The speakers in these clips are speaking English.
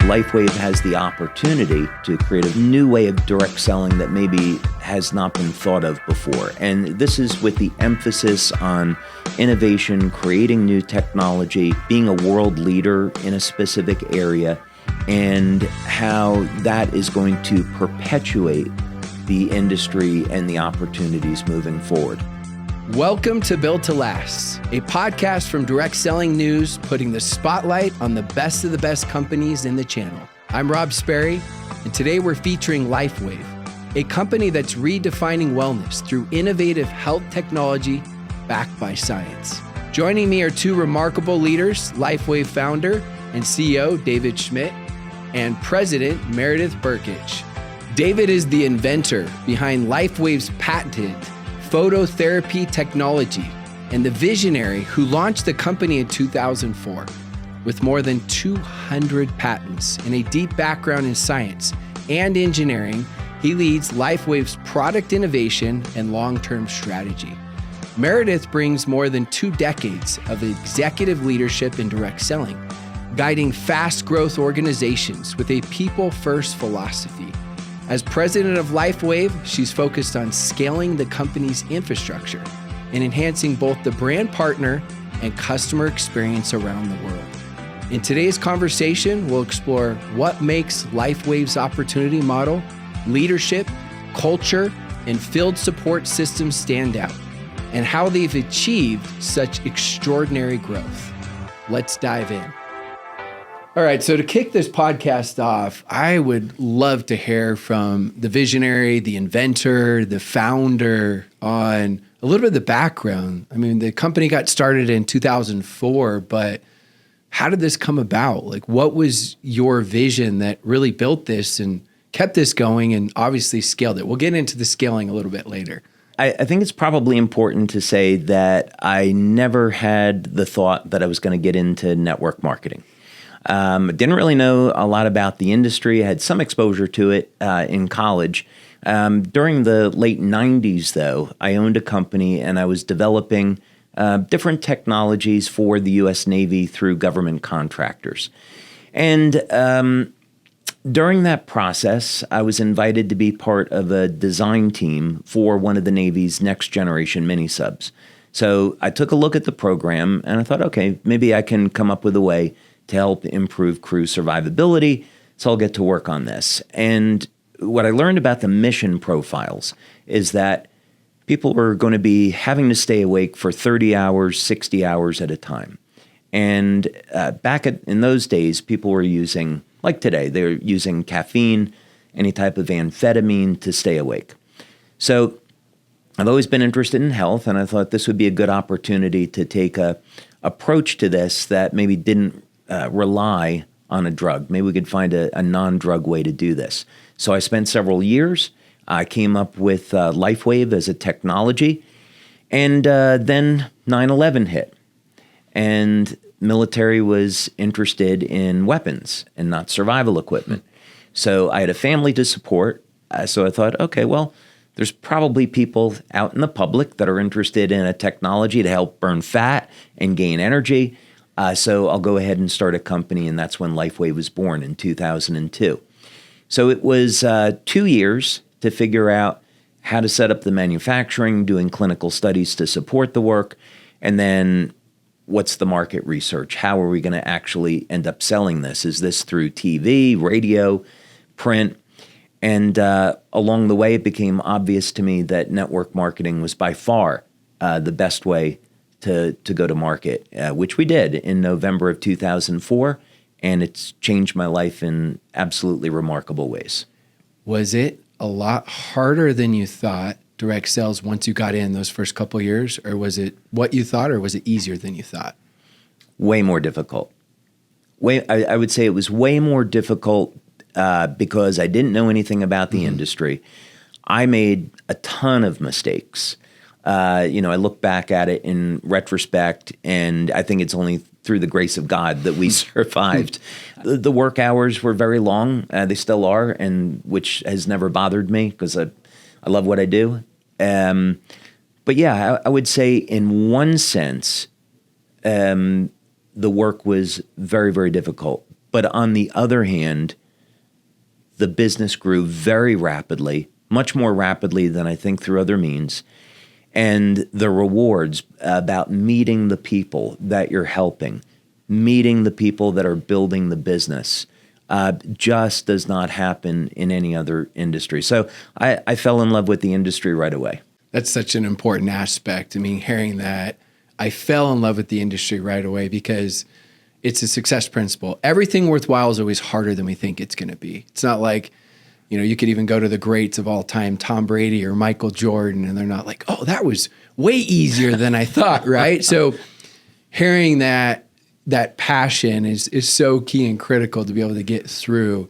LifeWave has the opportunity to create a new way of direct selling that maybe has not been thought of before. And this is with the emphasis on innovation, creating new technology, being a world leader in a specific area, and how that is going to perpetuate the industry and the opportunities moving forward. Welcome to Built to Last, a podcast from Direct Selling News, putting the spotlight on the best of the best companies in the channel. I'm Rob Sperry, and today we're featuring LifeWave, a company that's redefining wellness through innovative health technology backed by science. Joining me are two remarkable leaders, LifeWave founder and CEO David Schmidt and President Meredith Burkich. David is the inventor behind LifeWave's patented phototherapy technology and the visionary who launched the company in 2004. With more than 200 patents and a deep background in science and engineering, he leads LifeWave's product innovation and long-term strategy. Meredith brings more than 2 decades of executive leadership in direct selling, guiding fast growth organizations with a people-first philosophy. As president of LifeWave, she's focused on scaling the company's infrastructure and enhancing both the brand partner and customer experience around the world. In today's conversation, we'll explore what makes LifeWave's opportunity model, leadership, culture, and field support systems stand out, and how they've achieved such extraordinary growth. Let's dive in. All right, so to kick this podcast off, I would love to hear from the visionary, the inventor, the founder on a little bit of the background. I mean, the company got started in 2004, but how did this come about? Like, what was your vision that really built this and kept this going and obviously scaled it? We'll get into the scaling a little bit later. I think it's probably important to say that I never had the thought that I was going to get into network marketing. Didn't really know a lot about the industry. I had some exposure to it in college. During the late 90s, though, I owned a company and I was developing different technologies for the U.S. Navy through government contractors. And during that process, I was invited to be part of a design team for one of the Navy's next generation mini subs. So I took a look at the program and I thought, okay, maybe I can come up with a way to help improve crew survivability, so I'll get to work on this. And what I learned about the mission profiles is that people were going to be having to stay awake for 30 hours, 60 hours at a time. And in those days, people were using, like today, they were using caffeine, any type of amphetamine to stay awake. So I've always been interested in health, and I thought this would be a good opportunity to take a approach to this that maybe didn't rely on a drug. Maybe we could find a non-drug way to do this. So I spent several years. I came up with LifeWave as a technology. And then 9/11 hit. And military was interested in weapons and not survival equipment. So I had a family to support. So I thought, okay, well, there's probably people out in the public that are interested in a technology to help burn fat and gain energy. So I'll go ahead and start a company, and that's when LifeWave was born in 2002. So it was 2 years to figure out how to set up the manufacturing, doing clinical studies to support the work, and then what's the market research? How are we going to actually end up selling this? Is this through TV, radio, print? And along the way, it became obvious to me that network marketing was by far the best way to go to market, which we did in November of 2004, and it's changed my life in absolutely remarkable ways. Was it a lot harder than you thought, direct sales, once you got in those first couple of years, or was it what you thought, or was it easier than you thought? Way more difficult. I would say it was way more difficult because I didn't know anything about the industry. I made a ton of mistakes. I look back at it in retrospect, and I think it's only through the grace of God that we survived. The work hours were very long. They still are, and which has never bothered me because I love what I do. But yeah, I would say in one sense, the work was very, very difficult But on the other hand, the business grew very rapidly, much more rapidly than I think through other means. And the rewards about meeting the people that you're helping, meeting the people that are building the business, just does not happen in any other industry. So I fell in love with the industry right away. That's such an important aspect. I mean, hearing that, I fell in love with the industry right away because it's a success principle. Everything worthwhile is always harder than we think it's going to be. It's not like, you could even go to the greats of all time, Tom Brady or Michael Jordan, and they're not like, oh, that was way easier than I thought, right? So hearing that passion is so key and critical to be able to get through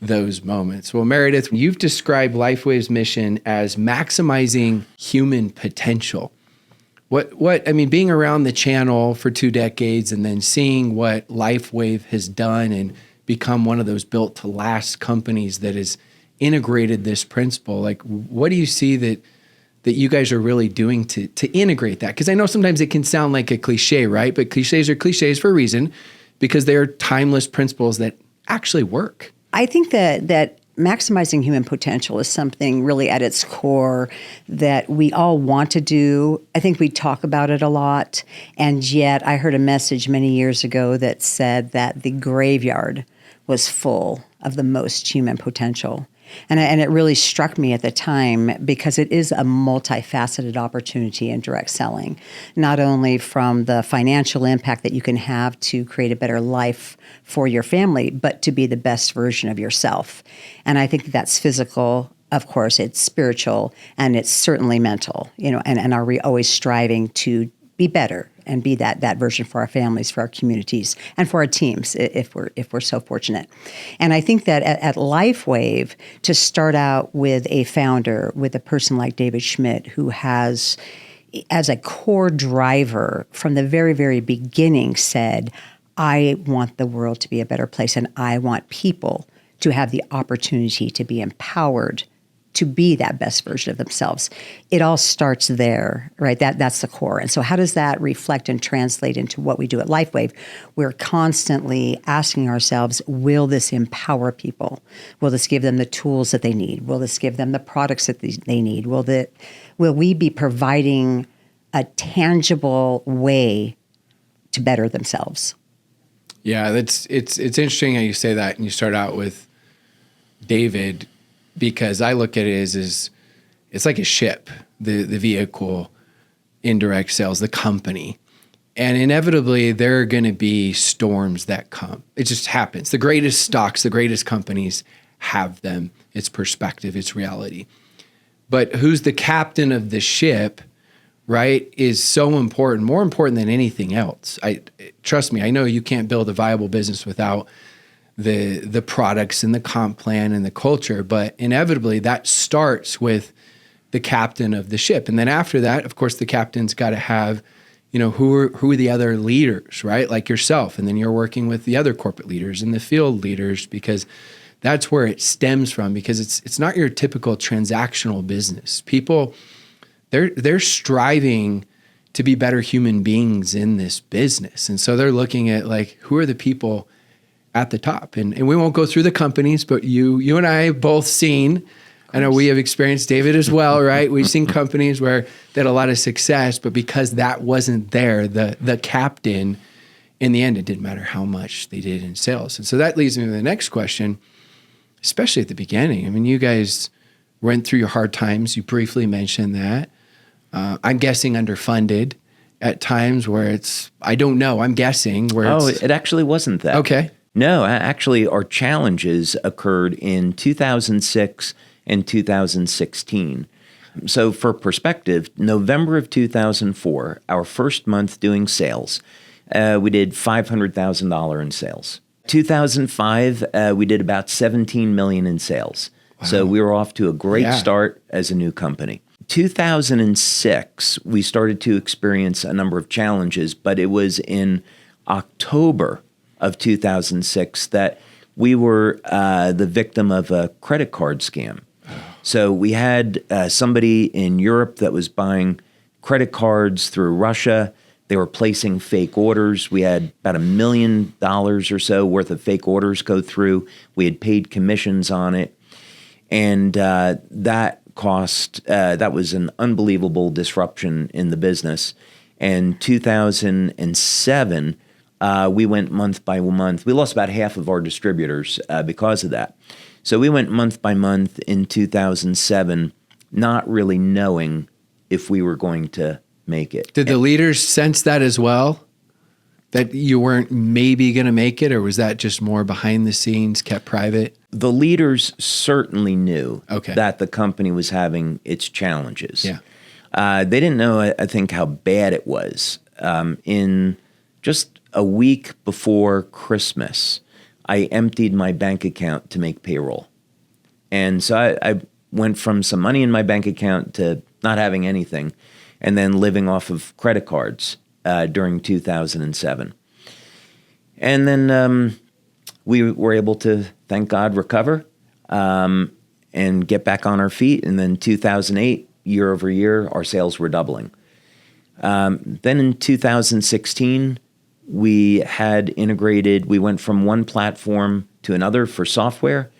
those moments. Well, Meredith, you've described LifeWave's mission as maximizing human potential. Being around the channel for 2 decades and then seeing what LifeWave has done and become one of those built to last companies that has integrated this principle, like what do you see that you guys are really doing to integrate that? Because I know sometimes it can sound like a cliche, right? But cliches are cliches for a reason because they are timeless principles that actually work. I think that maximizing human potential is something really at its core that we all want to do. I think we talk about it a lot. And yet I heard a message many years ago that said that the graveyard was full of the most human potential. And it really struck me at the time because it is a multifaceted opportunity in direct selling, not only from the financial impact that you can have to create a better life for your family, but to be the best version of yourself. And I think that's physical. Of course, it's spiritual, and it's certainly mental, and are we always striving to be better and be that version for our families, for our communities, and for our teams if we're so fortunate. And I think that at LifeWave, to start out with a founder, with a person like David Schmidt, who has, as a core driver from the very, very beginning, said, I want the world to be a better place, and I want people to have the opportunity to be empowered to be that best version of themselves. It all starts there, right? That's the core. And so how does that reflect and translate into what we do at LifeWave? We're constantly asking ourselves, will this empower people? Will this give them the tools that they need? Will this give them the products that they need? Will we be providing a tangible way to better themselves? Yeah, it's interesting how you say that, and you start out with David, because I look at it as it's like a ship, the vehicle, indirect sales, the company. And inevitably, there are going to be storms that come. It just happens. The greatest stocks, the greatest companies have them. It's perspective, it's reality. But who's the captain of the ship, right, is so important, more important than anything else. Trust me, I know you can't build a viable business without the products and the comp plan and the culture, but inevitably that starts with the captain of the ship. And then after that, of course, the captain's got to have, who are the other leaders, right? Like yourself. And then you're working with the other corporate leaders and the field leaders, because that's where it stems from, because it's not your typical transactional business. People, they're striving to be better human beings in this business. And so they're looking at, like, who are the people at the top? And we won't go through the companies, but you and I have both seen, I know we have experienced, David as well, right? We've seen companies where they had a lot of success, but because that wasn't there, the captain, in the end, it didn't matter how much they did in sales. And so that leads me to the next question, especially at the beginning. I mean, you guys went through your hard times. You briefly mentioned that. I'm guessing underfunded at times where I don't know, I'm guessing where it actually wasn't that. Okay. No, actually, our challenges occurred in 2006 and 2016. So for perspective, November of 2004, our first month doing sales, we did $500,000 in sales. 2005, we did about $17 million in sales. Wow. So we were off to a great start as a new company. 2006, we started to experience a number of challenges, but it was in October of 2006 that we were the victim of a credit card scam. So we had somebody in Europe that was buying credit cards through Russia, They were placing fake orders. We had about $1 million or so worth of fake orders go through. We had paid commissions on it. And that was an unbelievable disruption in the business. And 2007, we went month by month. We lost about half of our distributors because of that. So we went month by month in 2007, not really knowing if we were going to make it. Did the leaders sense that as well? That you weren't maybe going to make it, or was that just more behind the scenes, kept private? The leaders certainly knew Okay. that the company was having its challenges. Yeah. They didn't know, I think, how bad it was. In just a week before Christmas, I emptied my bank account to make payroll. And so I went from some money in my bank account to not having anything, and then living off of credit cards during 2007. And then we were able to, thank God, recover and get back on our feet. And then 2008, year over year, our sales were doubling. Then in 2016, we had integrated, we went from one platform to another for software.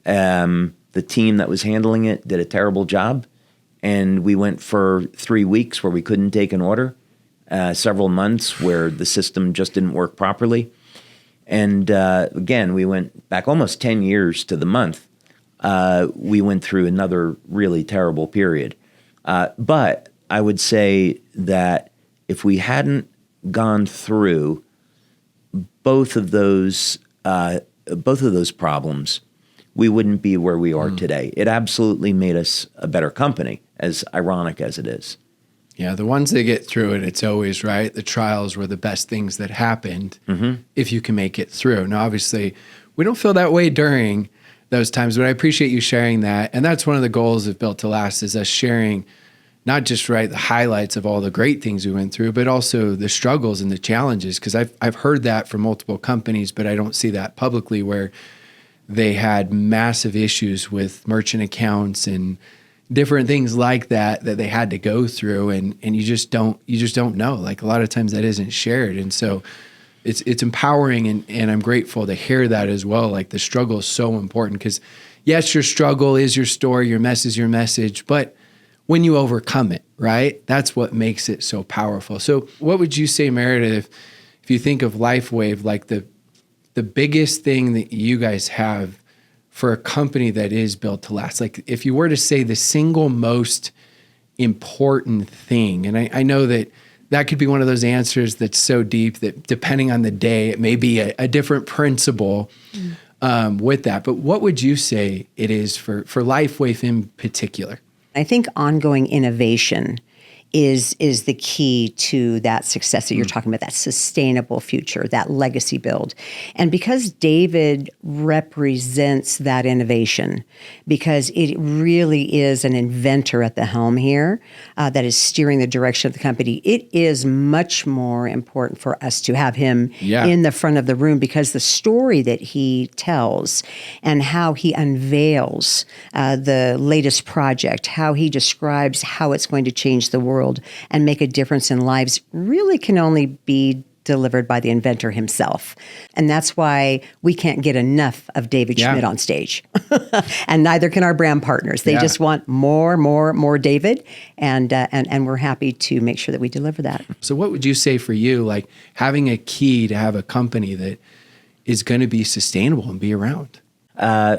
The team that was handling it did a terrible job. And we went for 3 weeks where we couldn't take an order, several months where the system just didn't work properly. And again, we went back almost 10 years to the month. We went through another really terrible period. But I would say that if we hadn't gone through both of those problems, we wouldn't be where we are today. It absolutely made us a better company, as ironic as it is. Yeah, the ones that get through it, it's always right. The trials were the best things that happened if you can make it through. Now, obviously, we don't feel that way during those times, but I appreciate you sharing that. And that's one of the goals of Built to Last, is us sharing not just the highlights of all the great things we went through, but also the struggles and the challenges. Because I've heard that from multiple companies, but I don't see that publicly, where they had massive issues with merchant accounts and different things like that they had to go through, and you just don't know. Like, a lot of times that isn't shared, and so it's empowering, and I'm grateful to hear that as well. Like, the struggle is so important, because yes, your struggle is your story, your mess is your message, but when you overcome it, right, that's what makes it so powerful. So what would you say, Meredith, if you think of LifeWave, like the biggest thing that you guys have for a company that is built to last? Like, if you were to say the single most important thing, and I know that could be one of those answers that's so deep that depending on the day, it may be a different principle with that. But what would you say it is for LifeWave in particular? I think ongoing innovation is the key to that success that you're talking about, that sustainable future, that legacy build. And because David represents that innovation, because it really is an inventor at the helm here that is steering the direction of the company, it is much more important for us to have him in the front of the room, because the story that he tells and how he unveils the latest project, how he describes how it's going to change the world and make a difference in lives, really can only be delivered by the inventor himself. And that's why we can't get enough of David Schmidt on stage. And neither can our brand partners. They just want more David, and we're happy to make sure that we deliver that. So what would you say for you, like having a key to have a company that is going to be sustainable and be around?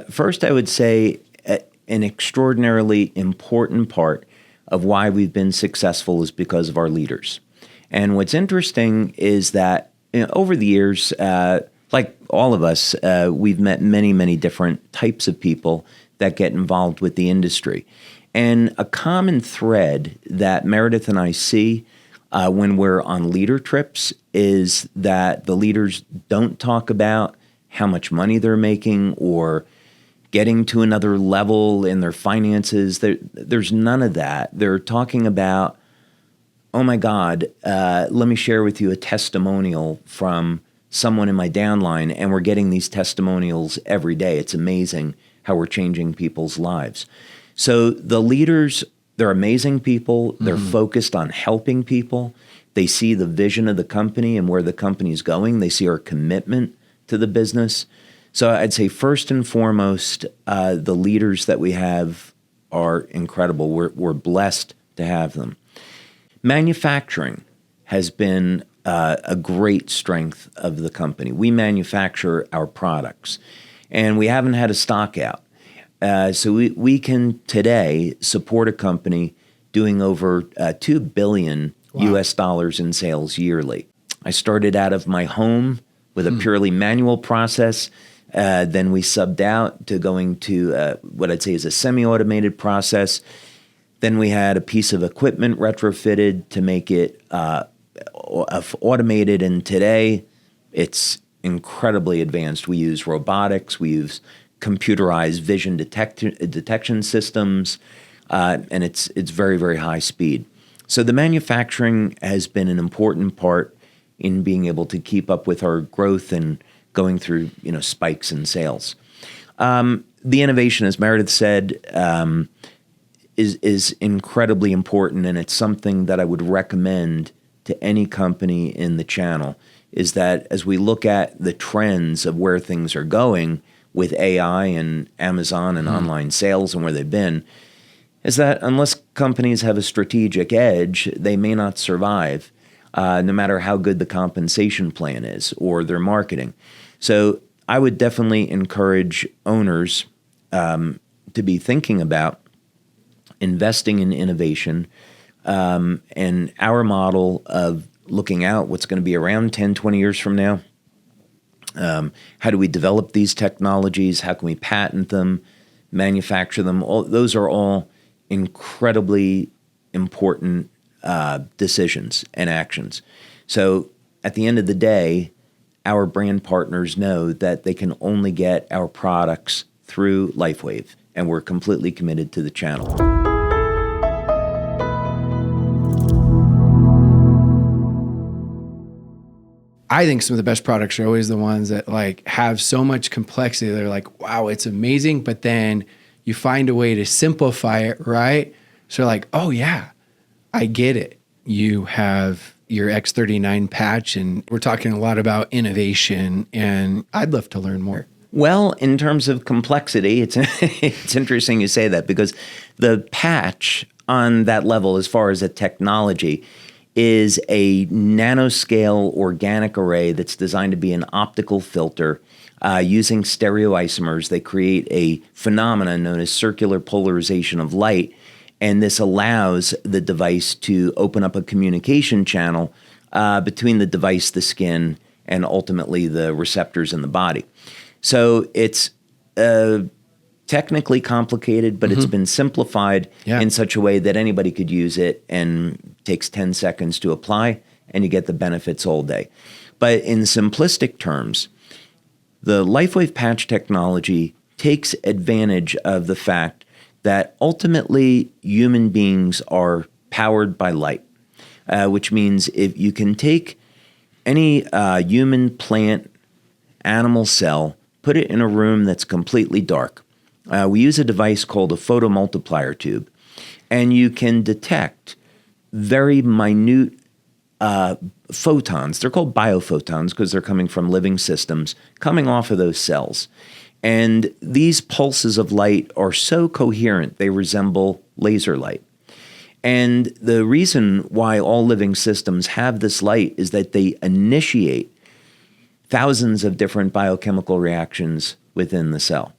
First, I would say an extraordinarily important part of why we've been successful is because of our leaders. And what's interesting is that over the years, like all of us, we've met many, many different types of people that get involved with the industry. And a common thread that Meredith and I see when we're on leader trips is that the leaders don't talk about how much money they're making or getting to another level in their finances. There's none of that. They're talking about, oh my God, let me share with you a testimonial from someone in my downline, and we're getting these testimonials every day. It's amazing how we're changing people's lives. So the leaders, they're amazing people. They're focused on helping people. They see the vision of the company and where the company is going. They see our commitment to the business. So I'd say first and foremost, the leaders that we have are incredible. We're blessed to have them. Manufacturing has been a great strength of the company. We manufacture our products, and we haven't had a stock out. So we can today support a company doing over $2 billion US dollars in sales yearly. I started out of my home with a purely manual process. Then we subbed out to going to what I'd say is a semi-automated process. Then we had a piece of equipment retrofitted to make it automated, and today it's incredibly advanced. We use robotics, we use computerized vision detection systems, and it's very, very high speed. So the manufacturing has been an important part in being able to keep up with our growth and going through spikes in sales. The innovation, as Meredith said, is incredibly important, and it's something that I would recommend to any company in the channel, is that as we look at the trends of where things are going with AI and Amazon and online sales and where they've been, is that unless companies have a strategic edge, they may not survive, no matter how good the compensation plan is or their marketing. So I would definitely encourage owners to be thinking about investing in innovation, and our model of looking out what's going to be around 10, 20 years from now. How do we develop these technologies? How can we patent them, manufacture them? Those are all incredibly important decisions and actions. So at the end of the day, our brand partners know that they can only get our products through LifeWave, and we're completely committed to the channel. I think some of the best products are always the ones that have so much complexity. They're like, wow, it's amazing. But then you find a way to simplify it, right? So oh yeah, I get it. You have your X39 patch, and we're talking a lot about innovation, and I'd love to learn more. Well, in terms of complexity, it's interesting you say that, because the patch on that level, as far as the technology, is a nanoscale organic array that's designed to be an optical filter using stereoisomers. They create a phenomenon known as circular polarization of light, and this allows the device to open up a communication channel between the device, the skin, and ultimately the receptors in the body. So it's technically complicated, but it's been simplified in such a way that anybody could use it, and takes 10 seconds to apply, and you get the benefits all day. But in simplistic terms, the LifeWave patch technology takes advantage of the fact that ultimately human beings are powered by light, which means if you can take any human, plant, animal cell, put it in a room that's completely dark. We use a device called a photomultiplier tube, and you can detect very minute photons. They're called biophotons because they're coming from living systems, coming off of those cells. And these pulses of light are so coherent, they resemble laser light. And the reason why all living systems have this light is that they initiate thousands of different biochemical reactions within the cell.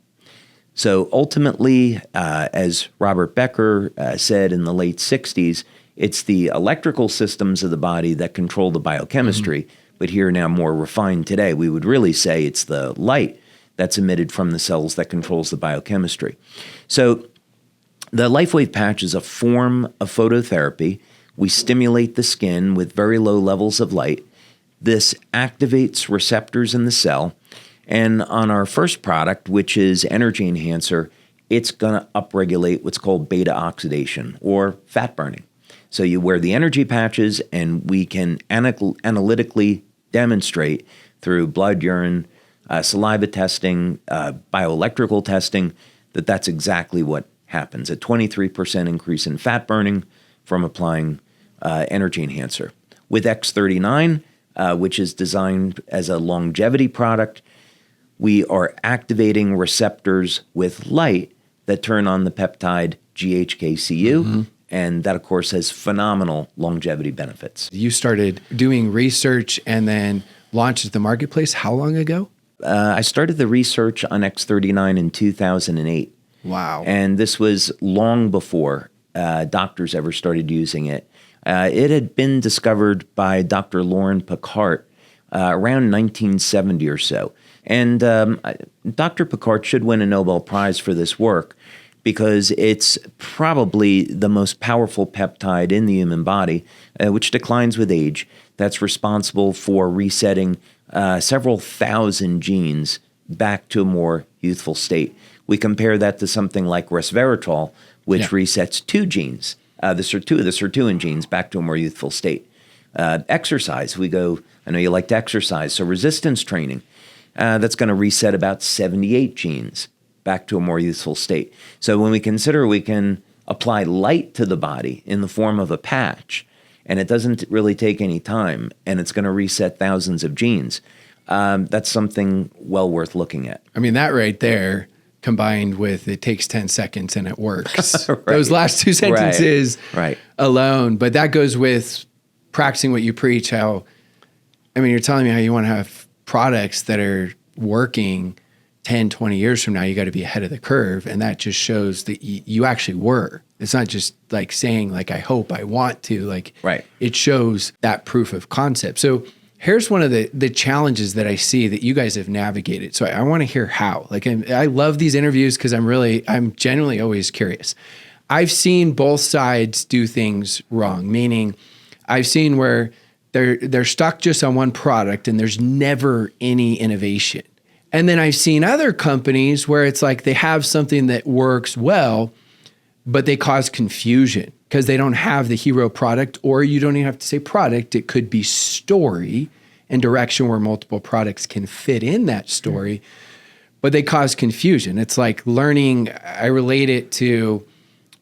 So ultimately, as Robert Becker said in the late 60s, it's the electrical systems of the body that control the biochemistry. But here now, more refined today, we would really say it's the light that's emitted from the cells that controls the biochemistry. So the LifeWave patch is a form of phototherapy. We stimulate the skin with very low levels of light. This activates receptors in the cell. And on our first product, which is Energy Enhancer, it's going to upregulate what's called beta oxidation or fat burning. So you wear the energy patches, and we can analytically demonstrate through blood, urine, saliva testing, bioelectrical testing, that that's exactly what happens. A 23% increase in fat burning from applying Energy Enhancer. With X39, which is designed as a longevity product, we are activating receptors with light that turn on the peptide GHKCU, and that, of course, has phenomenal longevity benefits. You started doing research and then launched at the marketplace how long ago? I started the research on X39 in 2008. Wow. And this was long before doctors ever started using it. It had been discovered by Dr. Lauren Picard around 1970 or so. And Dr. Picard should win a Nobel Prize for this work because it's probably the most powerful peptide in the human body, which declines with age, that's responsible for resetting several thousand genes back to a more youthful state. We compare that to something like resveratrol, which resets two genes, the sirtuin genes, back to a more youthful state. Exercise, I know you like to exercise, so resistance training, that's going to reset about 78 genes back to a more youthful state. So when we consider we can apply light to the body in the form of a patch, and it doesn't really take any time, and it's going to reset thousands of genes, that's something well worth looking at. I mean, that right there, combined with it takes 10 seconds and it works. Right. Those last two sentences alone. But that goes with practicing what you preach, you're telling me how you want to have products that are working 10, 20 years from now. You got to be ahead of the curve. And that just shows that you actually were. It's not just like saying like, I hope, I want to, it shows that proof of concept. So here's one of the challenges that I see that you guys have navigated. So I want to hear how. I love these interviews because I'm genuinely always curious. I've seen both sides do things wrong, meaning I've seen where they're stuck just on one product and there's never any innovation. And then I've seen other companies where it's like they have something that works well, but they cause confusion because they don't have the hero product, or you don't even have to say product. It could be story and direction where multiple products can fit in that story, but they cause confusion. It's like learning, I relate it to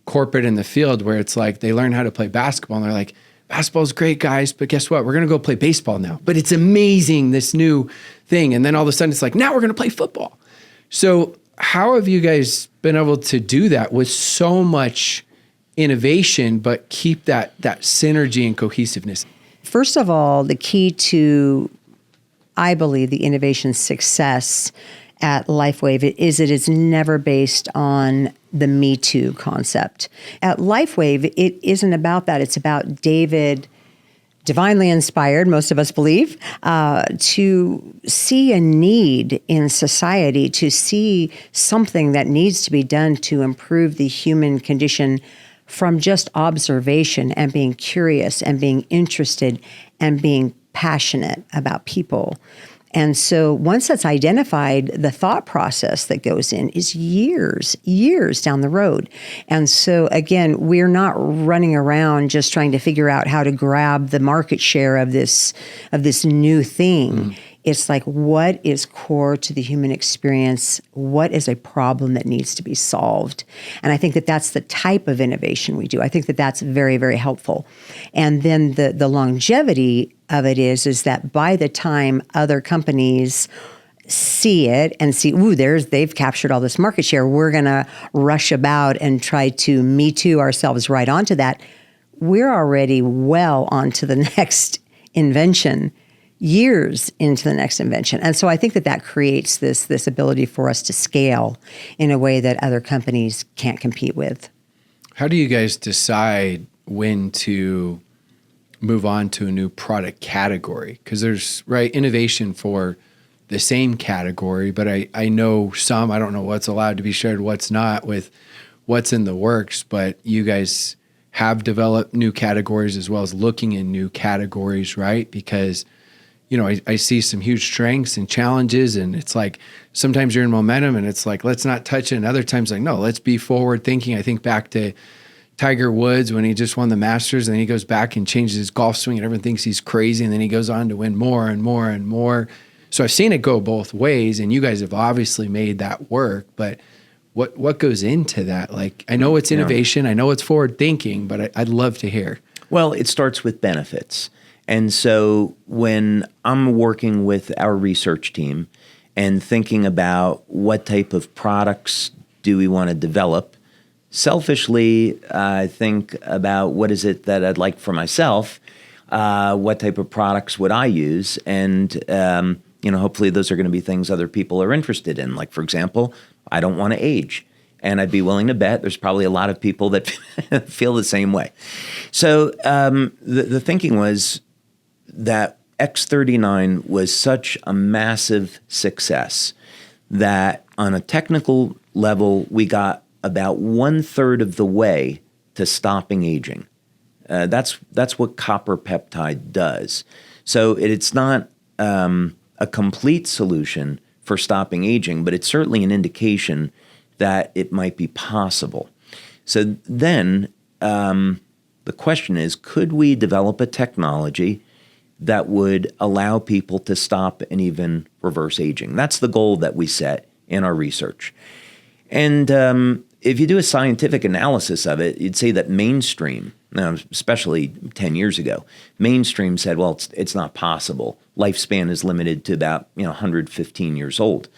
corporate in the field where it's like they learn how to play basketball and they're like, basketball's great, guys, but guess what? We're going to go play baseball now. But it's amazing, this new thing. And then all of a sudden it's like, now we're going to play football. So how have you guys been able to do that with so much innovation, but keep that synergy and cohesiveness? First of all, the key to, I believe, the innovation success at LifeWave is it is never based on the Me Too concept. At LifeWave, it isn't about that. It's about David, divinely inspired, most of us believe, to see a need in society, to see something that needs to be done to improve the human condition from just observation and being curious and being interested and being passionate about people. And so once that's identified, the thought process that goes in is years down the road. And so again, we're not running around just trying to figure out how to grab the market share of this new thing. It's like, what is core to the human experience? What is a problem that needs to be solved? And I think that that's the type of innovation we do. I think that that's very, very helpful. And then the longevity of it is that by the time other companies see it and see, they've captured all this market share, we're going to rush about and try to Me Too ourselves right onto that. We're already well onto the next invention, years into the next invention. And so I think that creates this ability for us to scale in a way that other companies can't compete with. How do you guys decide when to move on to a new product category? Because there's innovation for the same category, but I know some, I don't know what's allowed to be shared, what's not, with what's in the works, but you guys have developed new categories as well as looking in new categories, right? Because I see some huge strengths and challenges, and it's like sometimes you're in momentum and it's like, let's not touch it. And other times like, no, let's be forward thinking. I think back to Tiger Woods when he just won the Masters, and then he goes back and changes his golf swing and everyone thinks he's crazy. And then he goes on to win more and more and more. So I've seen it go both ways, and you guys have obviously made that work, but what goes into that? Like, I know it's innovation, I know it's forward thinking, but I'd love to hear. Well, it starts with benefits. And so when I'm working with our research team and thinking about what type of products do we want to develop, selfishly, I think about what is it that I'd like for myself, what type of products would I use, and hopefully those are going to be things other people are interested in. Like, for example, I don't want to age. And I'd be willing to bet there's probably a lot of people that feel the same way. So the thinking was that X39 was such a massive success that on a technical level, we got about 1/3 of the way to stopping aging. That's what copper peptide does. So it's not a complete solution for stopping aging, but it's certainly an indication that it might be possible. So then the question is, could we develop a technology that would allow people to stop and even reverse aging? That's the goal that we set in our research. And if you do a scientific analysis of it, you'd say that mainstream, especially 10 years ago, mainstream said, well, it's not possible. Lifespan is limited to about 115 years old.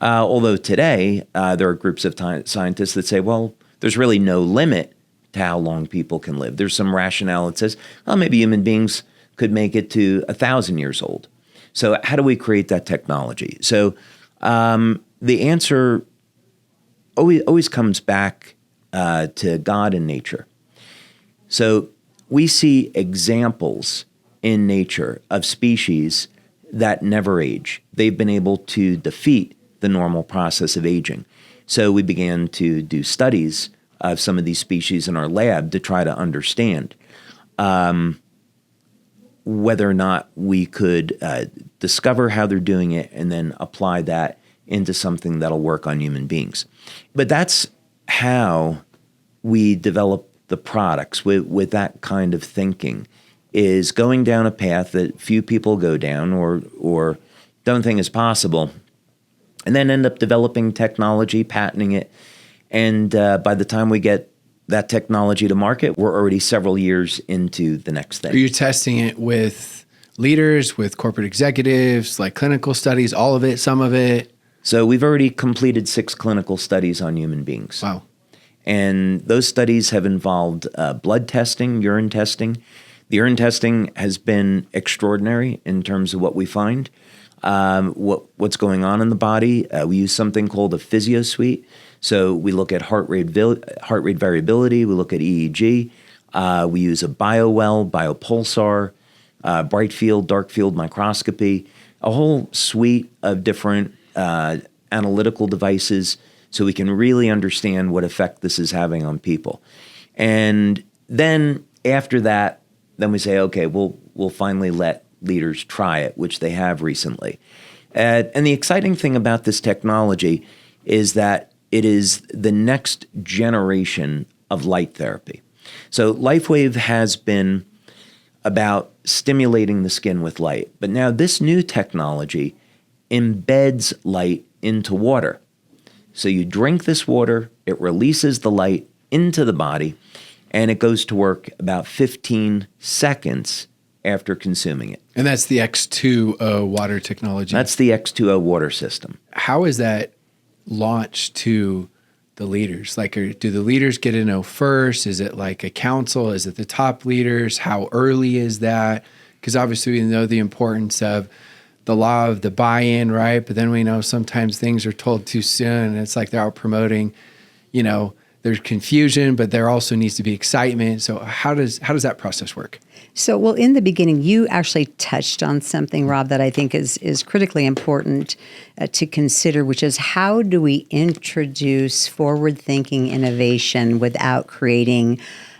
Although today, there are groups of scientists that say, well, there's really no limit to how long people can live. There's some rationale that says, well, maybe human beings could make it to 1,000 years old. So how do we create that technology? So the answer always comes back to God and nature. So we see examples in nature of species that never age. They've been able to defeat the normal process of aging. So we began to do studies of some of these species in our lab to try to understand whether or not we could discover how they're doing it and then apply that into something that'll work on human beings. But that's how we develop the products with that kind of thinking, is going down a path that few people go down or don't think is possible, and then end up developing technology, patenting it. And by the time we get that technology to market, we're already several years into the next thing. Are you testing it with leaders, with corporate executives, like clinical studies, all of it, some of it? So we've already completed 6 clinical studies on human beings. Wow. And those studies have involved blood testing, urine testing. The urine testing has been extraordinary in terms of what we find. What's going on in the body. We use something called a physio suite. So we look at heart rate variability. We look at EEG. We use a BioWell, biopulsar, bright field, dark field microscopy, a whole suite of different analytical devices so we can really understand what effect this is having on people. And then after that, then we say, okay, we'll finally let leaders try it, which they have recently. And the exciting thing about this technology is that it is the next generation of light therapy. So LifeWave has been about stimulating the skin with light, but now this new technology embeds light into water. So you drink this water, it releases the light into the body, and it goes to work about 15 seconds after consuming it. And that's the X2O water technology. That's the X2O water system. How is that launched to the leaders? Like, do the leaders get to know first? Is it like a council? Is it the top leaders? How early is that? Because obviously we know the importance of the law of the buy-in, right? But then we know sometimes things are told too soon, and it's like they're out promoting, there's confusion, but there also needs to be excitement. So how does that process work? So, well, in the beginning, you actually touched on something, Rob, that I think is critically important to consider, which is how do we introduce forward-thinking innovation without creating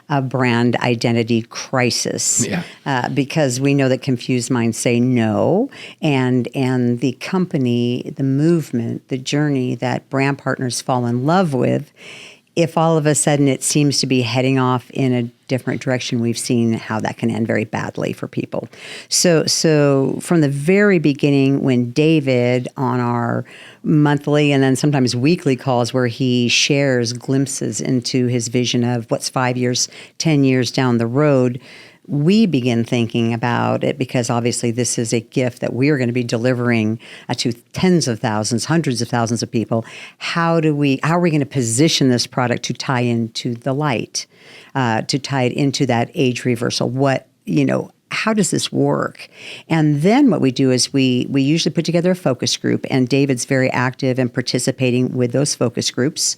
a brand identity crisis? Yeah. Because we know that confused minds say no, and the company, the movement, the journey that brand partners fall in love with, if all of a sudden it seems to be heading off in a different direction, we've seen how that can end very badly for people. So from the very beginning, when David, on our monthly and then sometimes weekly calls where he shares glimpses into his vision of what's 5 years, 10 years down the road, we begin thinking about it, because obviously this is a gift that we are going to be delivering to tens of thousands, hundreds of thousands of people. How are we going to position this product to tie into the light, to tie it into that age reversal? How does this work? And then what we do is we usually put together a focus group, and David's very active in participating with those focus groups,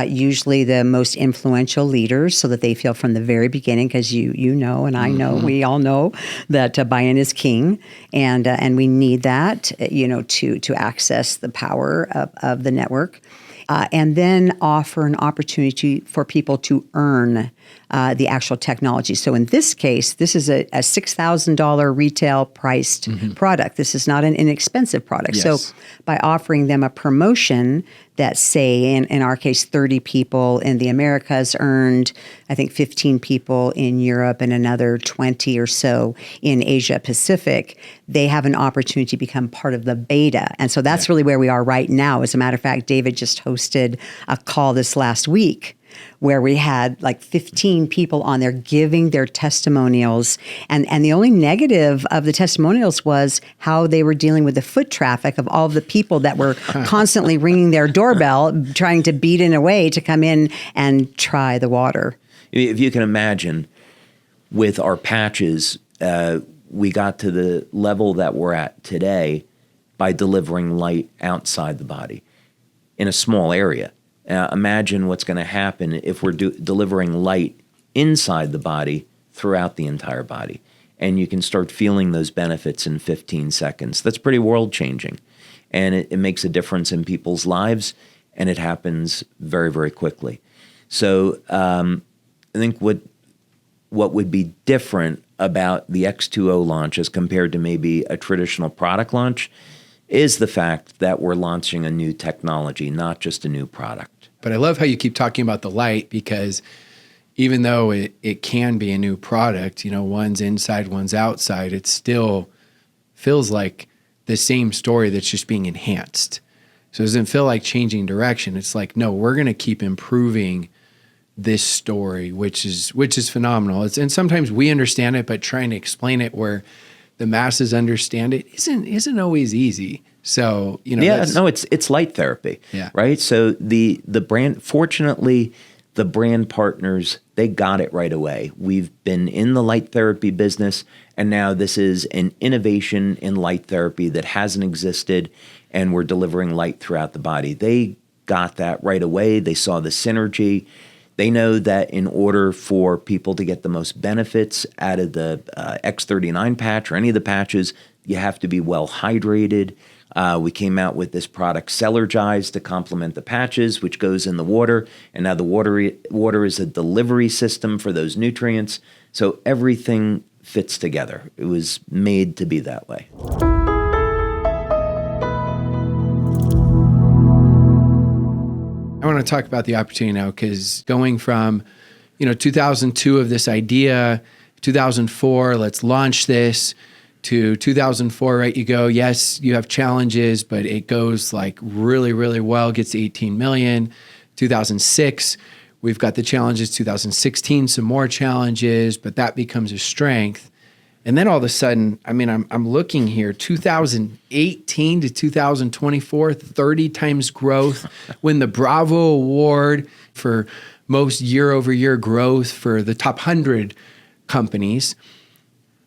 usually the most influential leaders, so that they feel from the very beginning, because you know, and I know, we all know that buy-in is king, and we need that, to access the power of the network. And then offer an opportunity for people to earn the actual technology. So in this case, this is a $6,000 retail priced product. This is not an inexpensive product. Yes. So by offering them a promotion that, say, in our case, 30 people in the Americas earned, I think 15 people in Europe and another 20 or so in Asia Pacific, they have an opportunity to become part of the beta. And so that's really where we are right now. As a matter of fact, David just hosted a call this last week where we had like 15 people on there giving their testimonials. And the only negative of the testimonials was how they were dealing with the foot traffic of all of the people that were constantly ringing their doorbell, trying to beat in a way to come in and try the water. If you can imagine, with our patches, we got to the level that we're at today by delivering light outside the body in a small area. Imagine what's going to happen if we're delivering light inside the body throughout the entire body. And you can start feeling those benefits in 15 seconds. That's pretty world-changing. And it makes a difference in people's lives, and it happens very, very quickly. So I think what would be different about the X2O launch as compared to maybe a traditional product launch is the fact that we're launching a new technology, not just a new product. But I love how you keep talking about the light, because even though it can be a new product, one's inside, one's outside, it still feels like the same story that's just being enhanced. So it doesn't feel like changing direction. It's like, no, we're going to keep improving this story, which is phenomenal. And sometimes we understand it, but trying to explain it where the masses understand it isn't always easy. So, it's light therapy, right? So the brand, fortunately, the brand partners, they got it right away. We've been in the light therapy business, and now this is an innovation in light therapy that hasn't existed, and we're delivering light throughout the body. They got that right away. They saw the synergy. They know that in order for people to get the most benefits out of the X39 patch or any of the patches, you have to be well hydrated. We came out with this product, Cellergize, to complement the patches, which goes in the water. And now the water is a delivery system for those nutrients. So everything fits together. It was made to be that way. I want to talk about the opportunity now, because going from, 2002 of this idea, 2004, let's launch this, to 2004, right? You go, yes, you have challenges, but it goes like really, really well, gets to 18 million. 2006, we've got the challenges. 2016, some more challenges, but that becomes a strength. And then all of a sudden, I'm looking here, 2018 to 2024, 30 times growth, win the Bravo Award for most year-over-year growth for the top 100 companies.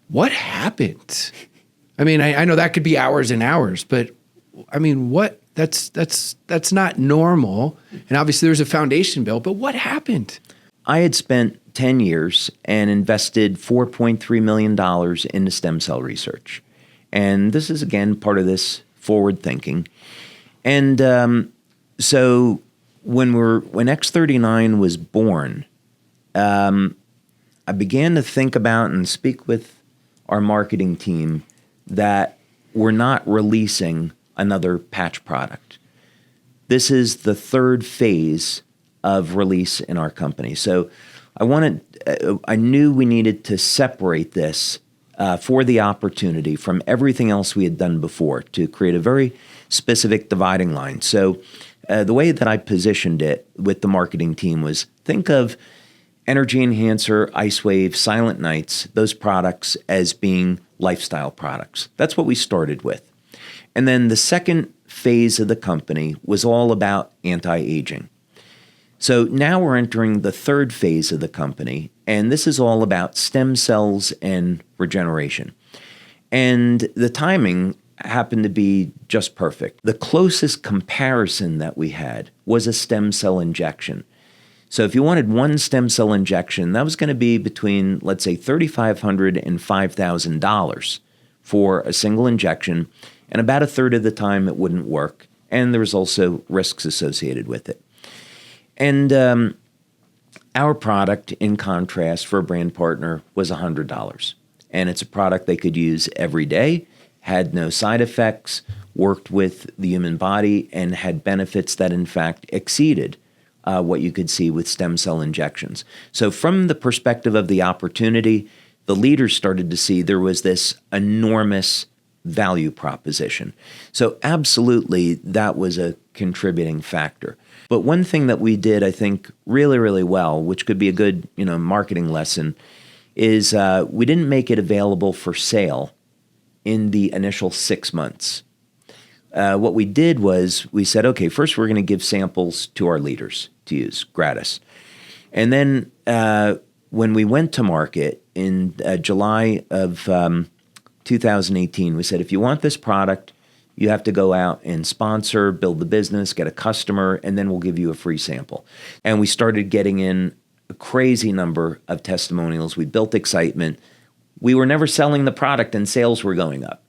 What happened? I know that could be hours and hours, but what? That's not normal. And obviously there's a foundation built, but what happened? I had spent 10 years and invested $4.3 million into stem cell research. And this is, again, part of this forward thinking. And so when X39 was born, I began to think about and speak with our marketing team that we're not releasing another patch product. This is the third phase of release in our company. So I knew we needed to separate this for the opportunity from everything else we had done before to create a very specific dividing line. So the way that I positioned it with the marketing team was, think of Energy Enhancer, LifeWave, Silent Nights, those products as being lifestyle products. That's what we started with. And then the second phase of the company was all about anti-aging. So now we're entering the third phase of the company, and this is all about stem cells and regeneration. And the timing happened to be just perfect. The closest comparison that we had was a stem cell injection. So if you wanted one stem cell injection, that was going to be between, let's say, $3,500 and $5,000 for a single injection, and about a third of the time it wouldn't work, and there was also risks associated with it. And our product, in contrast, for a brand partner was $100. And it's a product they could use every day, had no side effects, worked with the human body, and had benefits that, in fact, exceeded what you could see with stem cell injections. So from the perspective of the opportunity, the leaders started to see there was this enormous value proposition. So absolutely, that was a contributing factor. But one thing that we did, I think, really, really well, which could be a good, marketing lesson, is we didn't make it available for sale in the initial 6 months. What we did was we said, okay, first we're going to give samples to our leaders to use gratis. And then when we went to market in July of 2018, we said, if you want this product, you have to go out and sponsor, build the business, get a customer, and then we'll give you a free sample. And we started getting in a crazy number of testimonials. We built excitement. We were never selling the product, and sales were going up.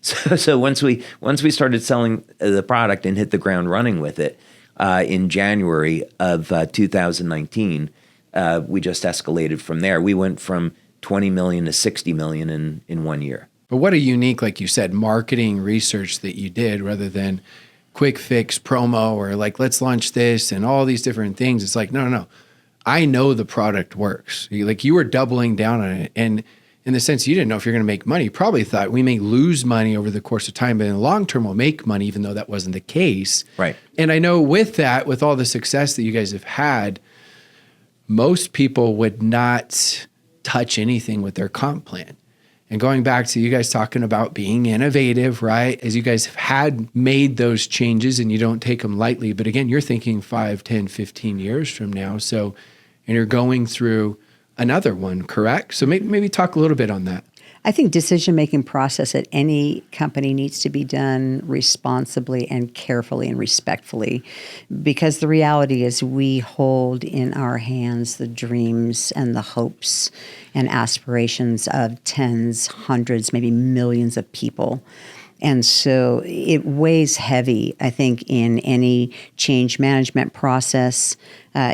So once we started selling the product and hit the ground running with it in January of 2019, we just escalated from there. We went from 20 million to 60 million in 1 year. But what a unique, like you said, marketing research that you did rather than quick fix promo or like, let's launch this and all these different things. It's like, no. I know the product works. Like you were doubling down on it. And in the sense you didn't know if you're going to make money, you probably thought we may lose money over the course of time, but in the long term we'll make money, even though that wasn't the case. Right. And I know with that, with all the success that you guys have had, most people would not touch anything with their comp plan. And going back to you guys talking about being innovative, right? As you guys have had made those changes and you don't take them lightly. But again, you're thinking 5, 10, 15 years from now. So, and you're going through another one, correct? So maybe talk a little bit on that. I think decision-making process at any company needs to be done responsibly and carefully and respectfully, because the reality is we hold in our hands the dreams and the hopes and aspirations of tens, hundreds, maybe millions of people. And so it weighs heavy, I think, in any change management process.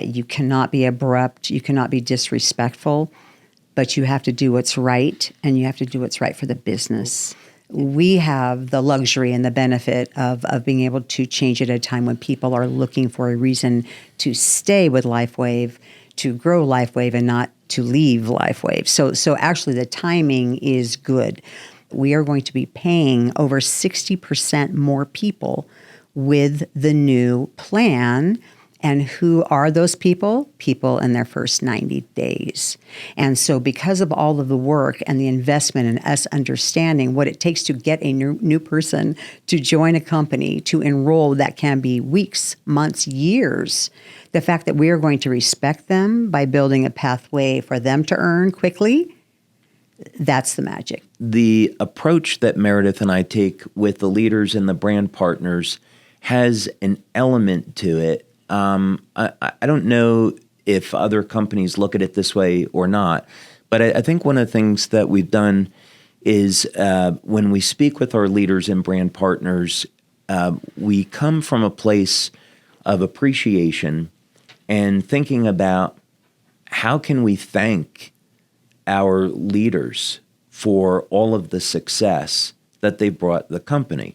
You cannot be abrupt. You cannot be disrespectful. But you have to do what's right, and you have to do what's right for the business. We have the luxury and the benefit of being able to change at a time when people are looking for a reason to stay with LifeWave, to grow LifeWave, and not to leave LifeWave. So actually the timing is good. We are going to be paying over 60% more people with the new plan. And who are those people? People in their first 90 days. And so because of all of the work and the investment and us understanding what it takes to get a new person to join a company, to enroll, that can be weeks, months, years, the fact that we are going to respect them by building a pathway for them to earn quickly, that's the magic. The approach that Meredith and I take with the leaders and the brand partners has an element to it. I don't know if other companies look at it this way or not, but I think one of the things that we've done is when we speak with our leaders and brand partners, we come from a place of appreciation and thinking about how can we thank our leaders for all of the success that they brought the company.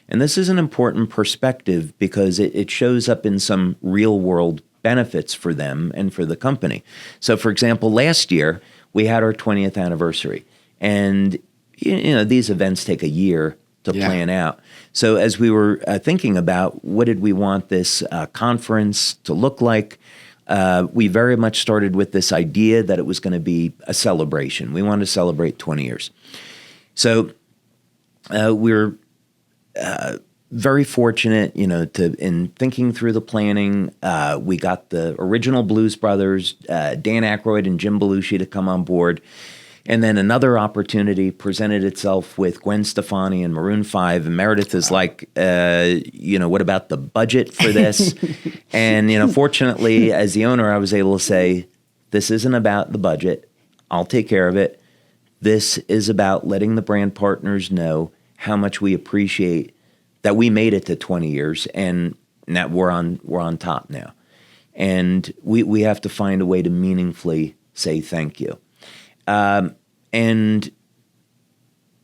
And this is an important perspective because it shows up in some real world benefits for them and for the company. So for example, last year we had our 20th anniversary, and these events take a year to plan out. So as we were thinking about what did we want this conference to look like, we very much started with this idea that it was going to be a celebration. We wanted to celebrate 20 years. So we're very fortunate, in thinking through the planning. We got the original Blues Brothers, Dan Aykroyd and Jim Belushi, to come on board. And then another opportunity presented itself with Gwen Stefani and Maroon 5. And Meredith is like, what about the budget for this? And, fortunately, as the owner, I was able to say, this isn't about the budget. I'll take care of it. This is about letting the brand partners know how much we appreciate that we made it to 20 years and that we're on top now. And we have to find a way to meaningfully say thank you. And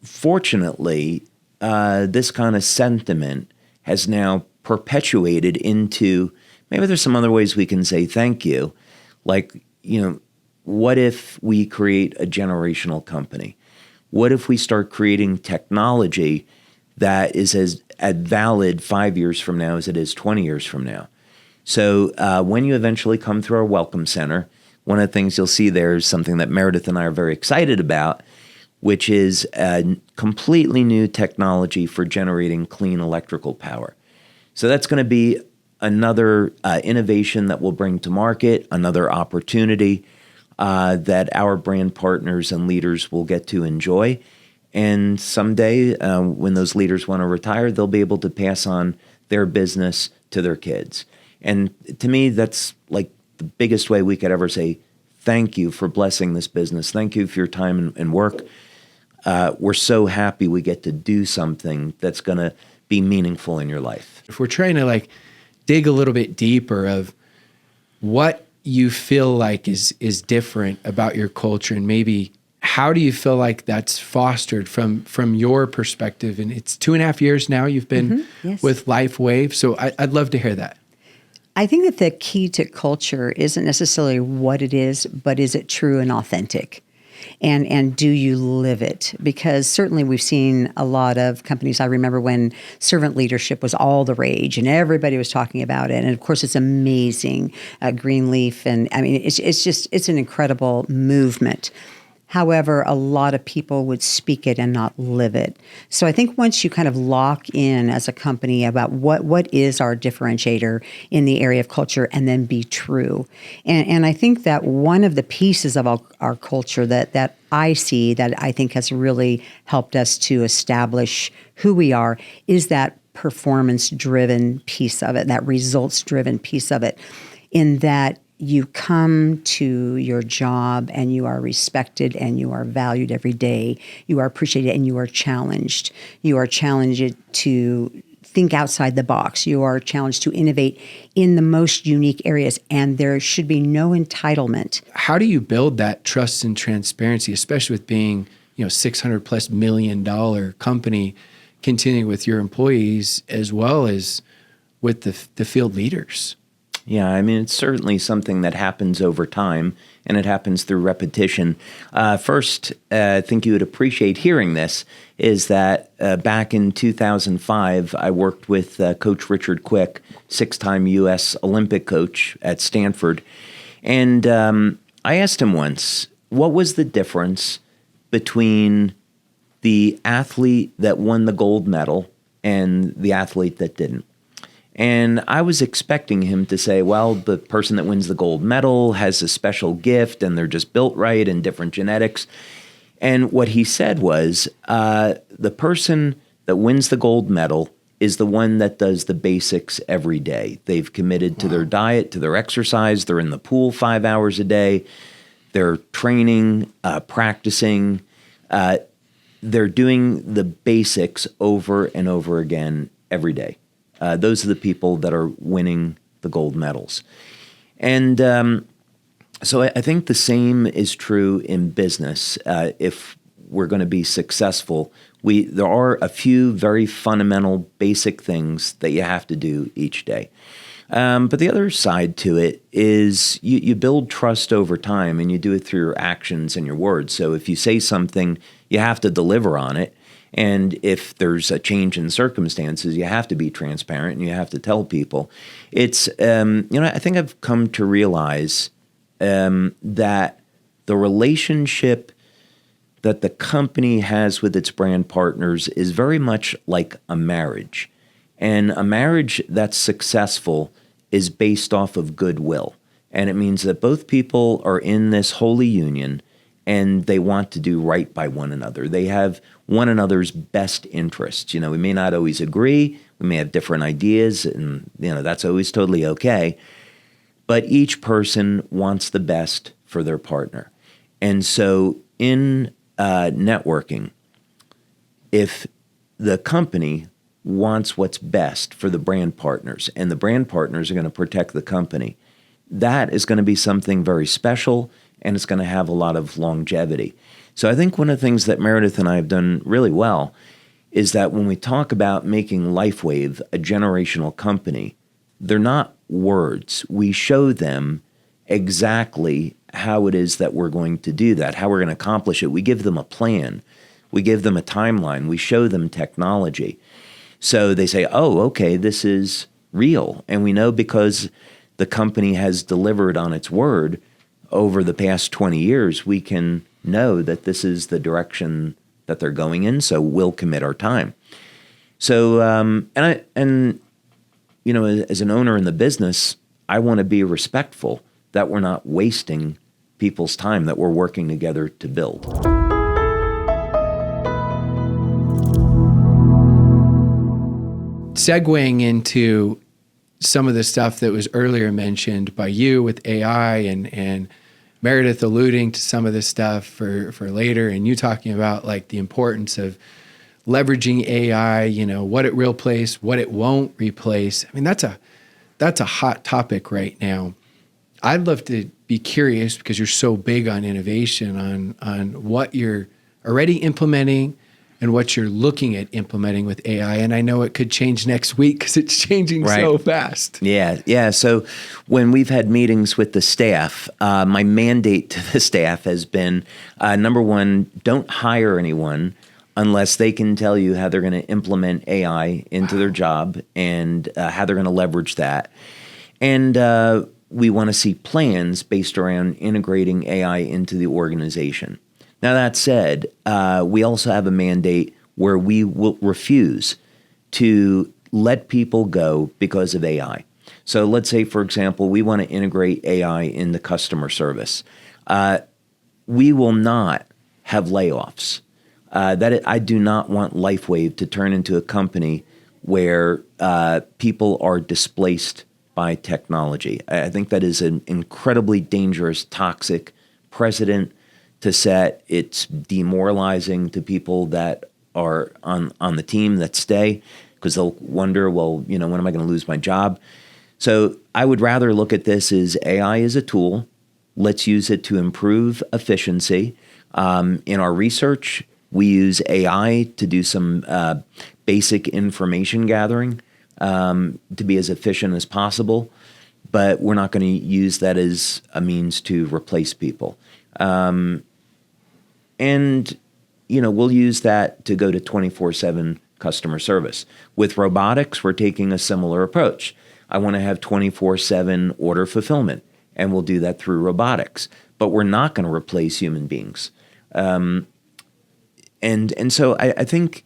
fortunately, this kind of sentiment has now perpetuated into, maybe there's some other ways we can say thank you. Like, what if we create a generational company? What if we start creating technology that is as valid 5 years from now as it is 20 years from now? So when you eventually come through our Welcome Center, one of the things you'll see there is something that Meredith and I are very excited about, which is a completely new technology for generating clean electrical power. So that's going to be another innovation that we'll bring to market, another opportunity that our brand partners and leaders will get to enjoy. And someday, when those leaders want to retire, they'll be able to pass on their business to their kids. And to me, that's like the biggest way we could ever say thank you for blessing this business. Thank you for your time and work. We're so happy we get to do something that's going to be meaningful in your life. If we're trying to dig a little bit deeper of what you feel like is different about your culture, and maybe how do you feel like that's fostered from your perspective? And it's 2.5 years now you've been Yes. with LifeWave. So I'd love to hear that. I think that the key to culture isn't necessarily what it is, but is it true and authentic? And do you live it? Because certainly we've seen a lot of companies. I remember when servant leadership was all the rage and everybody was talking about it. And of course, it's amazing, Greenleaf. And I mean, it's an incredible movement. However, a lot of people would speak it and not live it. So I think once you kind of lock in as a company about what is our differentiator in the area of culture, and then be true. And I think that one of the pieces of our culture that I see that I think has really helped us to establish who we are is that performance-driven piece of it, that results-driven piece of it, in that you come to your job and you are respected and you are valued every day. You are appreciated and you are challenged. You are challenged to think outside the box. You are challenged to innovate in the most unique areas, and there should be no entitlement. How do you build that trust and transparency, especially with being, $600+ million company, continuing with your employees as well as with the field leaders? Yeah, I mean, it's certainly something that happens over time, and it happens through repetition. First, I think you would appreciate hearing this, is that back in 2005, I worked with Coach Richard Quick, 6-time U.S. Olympic coach at Stanford. And I asked him once, what was the difference between the athlete that won the gold medal and the athlete that didn't? And I was expecting him to say, well, the person that wins the gold medal has a special gift and they're just built right and different genetics. And what he said was, the person that wins the gold medal is the one that does the basics every day. They've committed to their diet, to their exercise. They're in the pool 5 hours a day. They're training, practicing. They're doing the basics over and over again every day. Those are the people that are winning the gold medals. And so I think the same is true in business. If we're going to be successful, there are a few very fundamental, basic things that you have to do each day. But the other side to it is you build trust over time, and you do it through your actions and your words. So if you say something, you have to deliver on it. And if there's a change in circumstances, you have to be transparent and you have to tell people. It's, I think I've come to realize that the relationship that the company has with its brand partners is very much like a marriage. And a marriage that's successful is based off of goodwill. And it means that both people are in this holy union and they want to do right by one another. They have one another's best interests. We may not always agree. We may have different ideas, and that's always totally okay. But each person wants the best for their partner. And so in networking, if the company wants what's best for the brand partners and the brand partners are going to protect the company, that is going to be something very special and it's going to have a lot of longevity. So I think one of the things that Meredith and I have done really well is that when we talk about making LifeWave a generational company, they're not words. We show them exactly how it is that we're going to do that, how we're going to accomplish it. We give them a plan. We give them a timeline. We show them technology. So they say, oh, okay, this is real. And we know because the company has delivered on its word over the past 20 years, we can know that this is the direction that they're going in, so we'll commit our time. So, as an owner in the business, I want to be respectful that we're not wasting people's time, that we're working together to build. Segueing into some of the stuff that was earlier mentioned by you with AI and Meredith alluding to some of this stuff for later, and you talking about like the importance of leveraging AI, what it will replace, what it won't replace. I mean, that's a hot topic right now. I'd love to be curious, because you're so big on innovation, on what you're already implementing and what you're looking at implementing with AI. And I know it could change next week because it's changing so fast. Yeah. So when we've had meetings with the staff, my mandate to the staff has been, number one, don't hire anyone unless they can tell you how they're going to implement AI into their job and how they're going to leverage that. And we want to see plans based around integrating AI into the organization. Now, that said, we also have a mandate where we will refuse to let people go because of AI. So let's say, for example, we want to integrate AI into customer service. We will not have layoffs. I do not want LifeWave to turn into a company where people are displaced by technology. I think that is an incredibly dangerous, toxic precedent to set. It's demoralizing to people that are on the team that stay, because they'll wonder, well, when am I going to lose my job? So I would rather look at this as AI as a tool. Let's use it to improve efficiency. In our research, we use AI to do some basic information gathering to be as efficient as possible, but we're not going to use that as a means to replace people. And we'll use that to go to 24/7 customer service. With robotics, we're taking a similar approach. I want to have 24/7 order fulfillment, and we'll do that through robotics. But we're not going to replace human beings. And so I think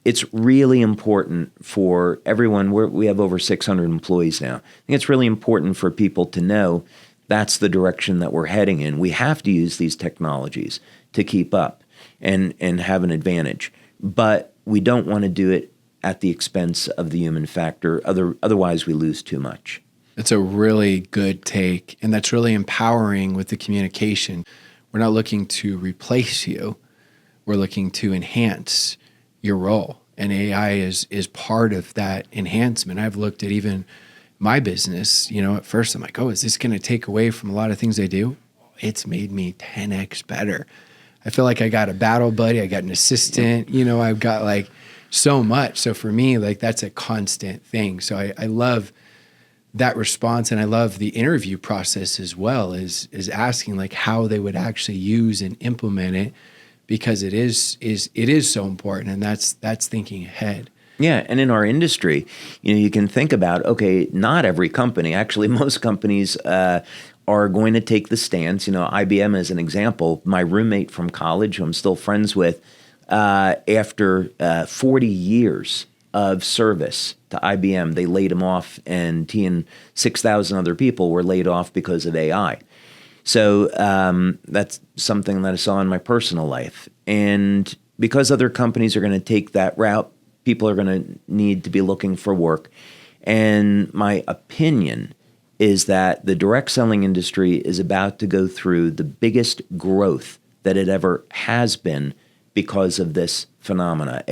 it's really important for everyone. We have over 600 employees now. I think it's really important for people to know that's the direction that we're heading in. We have to use these technologies to keep up and have an advantage. But we don't want to do it at the expense of the human factor. Otherwise, we lose too much. That's a really good take, and that's really empowering with the communication. We're not looking to replace you. We're looking to enhance your role, and AI is part of that enhancement. I've looked at even my business, at first I'm like, oh, is this going to take away from a lot of things I do? It's made me 10x better. I feel like I got a battle buddy. I got an assistant, I've got like so much. So for me, like that's a constant thing. So I love that response. And I love the interview process as well, is asking like how they would actually use and implement it, because it is so important, and that's thinking ahead. Yeah, and in our industry, you can think about, okay, not every company, actually most companies are going to take the stance. IBM as an example, my roommate from college, who I'm still friends with, after 40 years of service to IBM, they laid him off, and he and 6,000 other people were laid off because of AI. So that's something that I saw in my personal life. And because other companies are going to take that route, people are going to need to be looking for work. And my opinion is that the direct selling industry is about to go through the biggest growth that it ever has been because of this phenomena.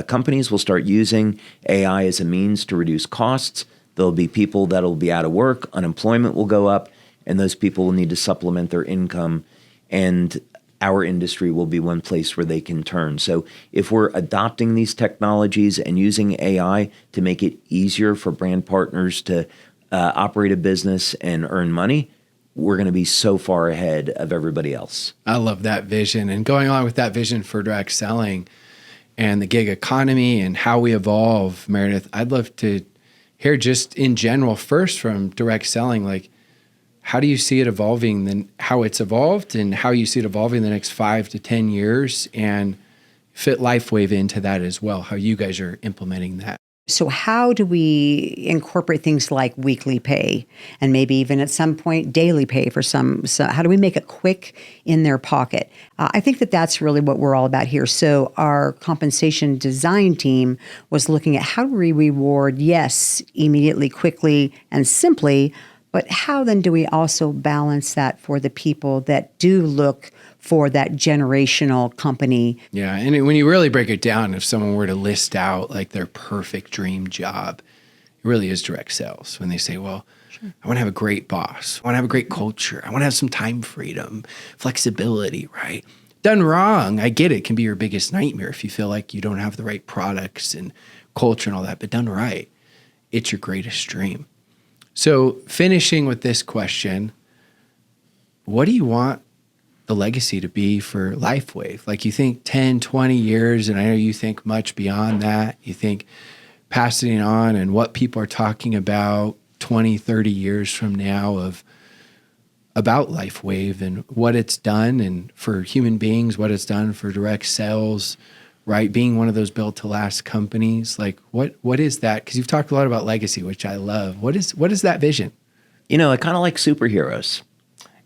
Companies will start using AI as a means to reduce costs. There'll be people that'll be out of work, unemployment will go up, and those people will need to supplement their income, and our industry will be one place where they can turn. So if we're adopting these technologies and using AI to make it easier for brand partners to operate a business and earn money, we're going to be so far ahead of everybody else. I love that vision. And going along with that vision for direct selling and the gig economy and how we evolve, Meredith, I'd love to hear just in general, first from direct selling, like, how do you see it evolving, then how it's evolved and how you see it evolving in the next 5 to 10 years, and fit LifeWave into that as well, how you guys are implementing that? So how do we incorporate things like weekly pay and maybe even at some point daily pay for some? So how do we make it quick in their pocket? I think that that's really what we're all about here. So our compensation design team was looking at how do we reward, yes, immediately, quickly, and simply, but how then do we also balance that for the people that do look for that generational company? Yeah, and when you really break it down, if someone were to list out like their perfect dream job, it really is direct sales. When they say, well, sure, I want to have a great boss, I want to have a great culture, I want to have some time freedom, flexibility, right? Done wrong, I get it, it can be your biggest nightmare if you feel like you don't have the right products and culture and all that, but done right, it's your greatest dream. So finishing with this question, what do you want the legacy to be for LifeWave? Like, you think 10, 20 years, and I know you think much beyond that. You think passing it on and what people are talking about 20, 30 years from now about LifeWave and what it's done, and for human beings, what it's done for direct sales, right? Being one of those built to last companies. Like, what is that? Because you've talked a lot about legacy, which I love. What is that vision? I kind of like superheroes.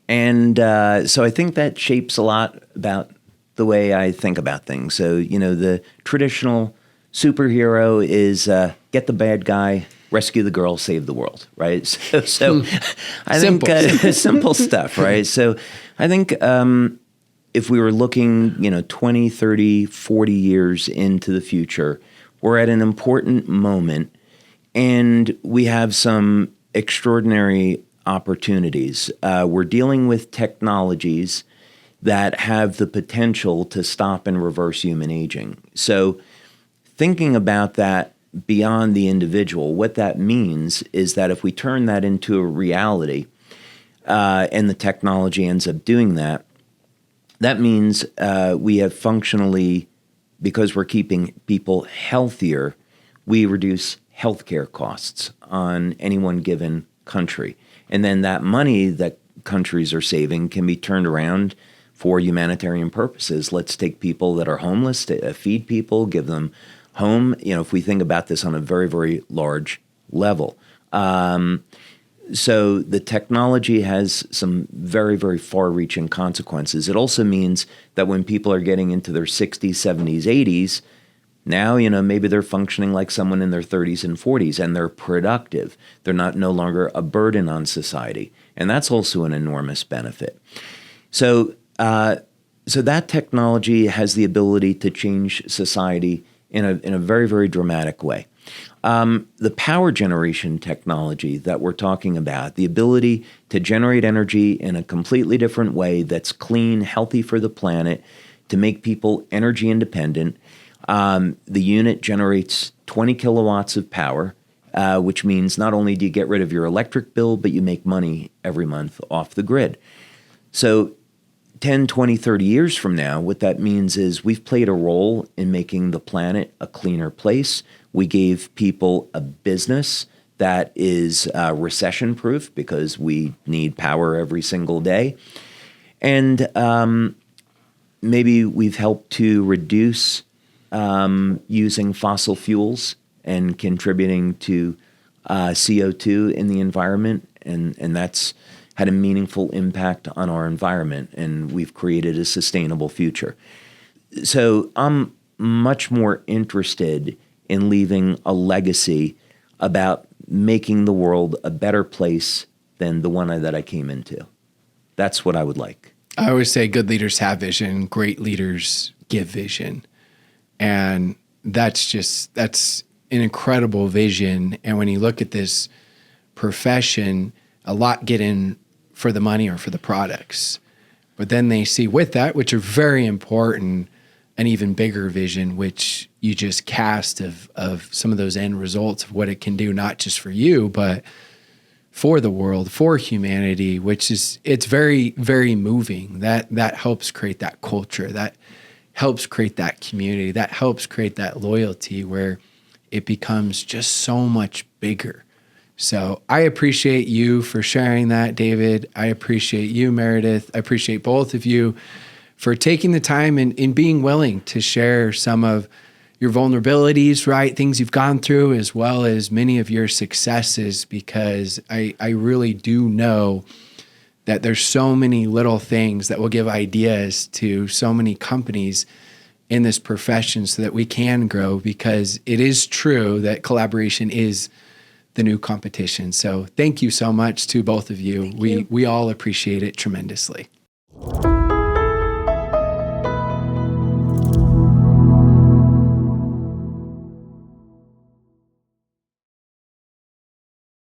And so I think that shapes a lot about the way I think about things. So, the traditional superhero is get the bad guy, rescue the girl, save the world, right? So I think simple stuff, right? So I think if we were looking, 20, 30, 40 years into the future, we're at an important moment, and we have some extraordinary opportunities. We're dealing with technologies that have the potential to stop and reverse human aging. So thinking about that beyond the individual, what that means is that if we turn that into a reality, and the technology ends up doing that, that means we have functionally, because we're keeping people healthier, we reduce healthcare costs on any one given country. And then that money that countries are saving can be turned around for humanitarian purposes. Let's take people that are homeless, to feed people, give them home. If we think about this on a very, very large level. So the technology has some very, very far-reaching consequences. It also means that when people are getting into their 60s, 70s, 80s, now, maybe they're functioning like someone in their 30s and 40s, and they're productive. They're no longer a burden on society. And that's also an enormous benefit. So that technology has the ability to change society in a very, very dramatic way. The power generation technology that we're talking about, the ability to generate energy in a completely different way that's clean, healthy for the planet, to make people energy independent. The unit generates 20 kilowatts of power, which means not only do you get rid of your electric bill, but you make money every month off the grid. So 10, 20, 30 years from now, what that means is we've played a role in making the planet a cleaner place. We gave people a business that is recession-proof because we need power every single day. And maybe we've helped to reduce using fossil fuels and contributing to CO2 in the environment, and that's had a meaningful impact on our environment, and we've created a sustainable future. So I'm much more interested in leaving a legacy about making the world a better place than the one that I came into. That's what I would like. I always say good leaders have vision, great leaders give vision. And that's an incredible vision. And when you look at this profession, a lot get in for the money or for the products. But then they see with that, which are very important, an even bigger vision, which you just cast of some of those end results of what it can do, not just for you, but for the world, for humanity, which is, it's very, very moving. That helps create that culture, that helps create that community, that helps create that loyalty where it becomes just so much bigger. So I appreciate you for sharing that, David. I appreciate you, Meredith. I appreciate both of you for taking the time and being willing to share some of your vulnerabilities, right? Things you've gone through, as well as many of your successes, because I really do know that there's so many little things that will give ideas to so many companies in this profession so that we can grow, because it is true that collaboration is the new competition. So thank you so much to both of you. We all appreciate it tremendously.